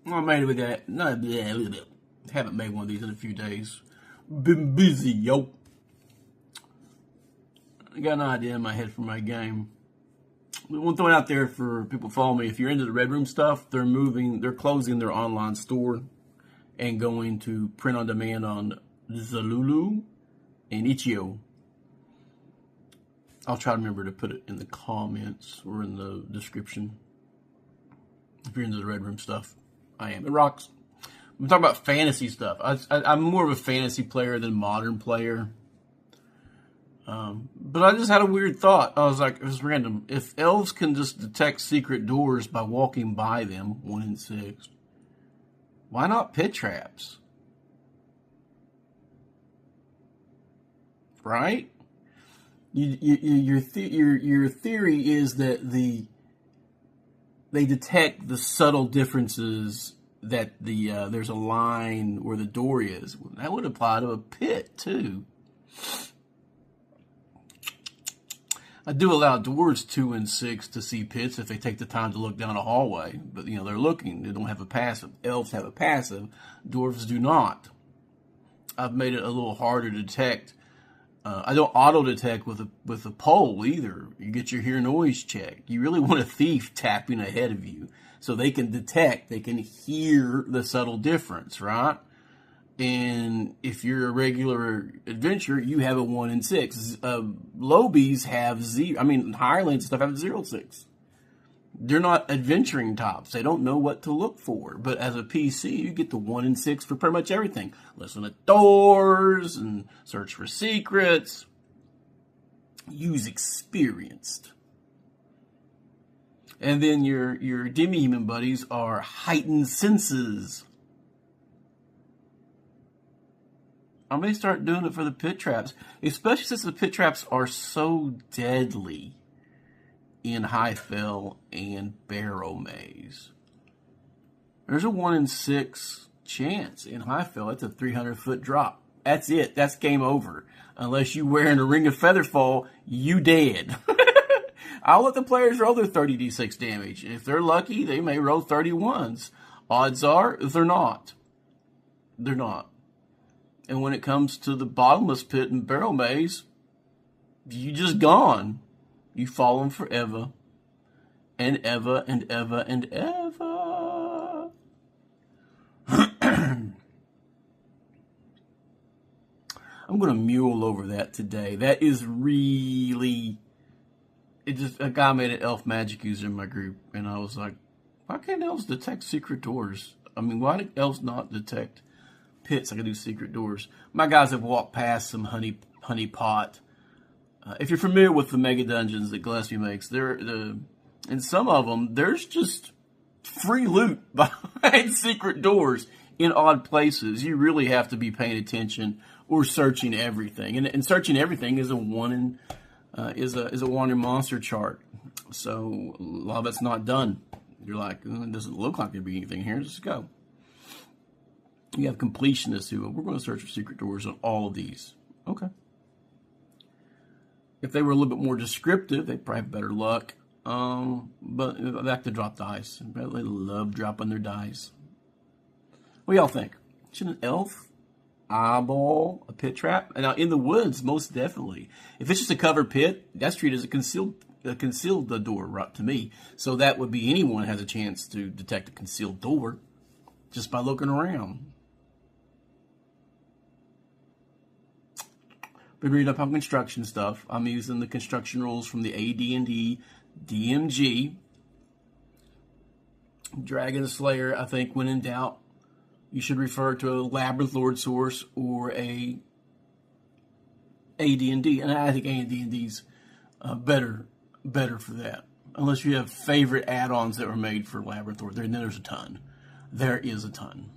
I made it with that. No, haven't made one of these in a few days. Been busy, yo. I got an idea in my head for my game. One thing out there for people following me, if you're into the Red Room stuff, they're closing their online store and going to print on demand on Zalulu and Itch.io. I'll try to remember to put it in the comments or in the description. If you're into the Red Room stuff, I am. It rocks. I'm talking about fantasy stuff. I'm more of a fantasy player than modern player. But I just had a weird thought. I was like, it was random. If elves can just detect secret doors by walking by them, 1 in 6, why not pit traps? Right? Your theory is that they detect the subtle differences that there's a line where the door is. Well, that would apply to a pit too. I do allow dwarves 2 and 6 to see pits if they take the time to look down a hallway. But, they're looking. They don't have a passive. Elves have a passive. Dwarves do not. I've made it a little harder to detect. I don't auto-detect with a pole either. You get your hear noise check. You really want a thief tapping ahead of you so they can detect, they can hear the subtle difference, right? And if you're a regular adventurer, you have a 1 in 6. Lobies have 0. Hirelings stuff have 0-6. They're not adventuring tops. They don't know what to look for. But as a PC, you get the 1 in 6 for pretty much everything. Listen to doors and search for secrets. Use experienced. And then your demi-human buddies are heightened senses. I may start doing it for the pit traps, especially since the pit traps are so deadly in High Fell and Barrow Maze. There's a 1 in 6 chance in High Fell. That's a 300-foot drop. That's it. That's game over. Unless you wearing a Ring of Featherfall, you dead. I'll let the players roll their 30d6 damage. If they're lucky, they may roll 31s. Odds are, they're not. They're not. And when it comes to the bottomless pit and Barrow Maze, you just gone. You fallen forever and ever and ever and ever. I'm going to mule over that today. That is really... a guy made an elf magic user in my group, and I was like, why can't elves detect secret doors? Why do elves not detect pits? I can do secret doors. My guys have walked past some honey pot. If you're familiar with the mega dungeons that Gillespie makes, in some of them, there's just free loot behind secret doors in odd places. You really have to be paying attention or searching everything. And searching everything is a 1 in is a wanted monster chart. So a lot of it's not done. You're like, it doesn't look like there'd be anything here. Just go. You have completionists who, we're going to search for secret doors on all of these. Okay. If they were a little bit more descriptive, they'd probably have better luck. But they have to drop dice. They love dropping their dice. What do y'all think? Should an elf eyeball a pit trap? Now, in the woods, most definitely. If it's just a covered pit, that's treated as a concealed door, right, to me. So that would be anyone has a chance to detect a concealed door just by looking around. Been reading up on construction stuff. I'm using the construction rules from the AD&D DMG. Dragon Slayer, I think, when in doubt, you should refer to a Labyrinth Lord source or a AD&D. And I think AD&D's better for that. Unless you have favorite add-ons that were made for Labyrinth Lord. Then there's a ton. There is a ton.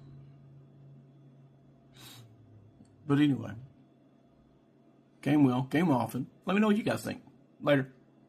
But anyway. Game well, game often. Let me know what you guys think. Later.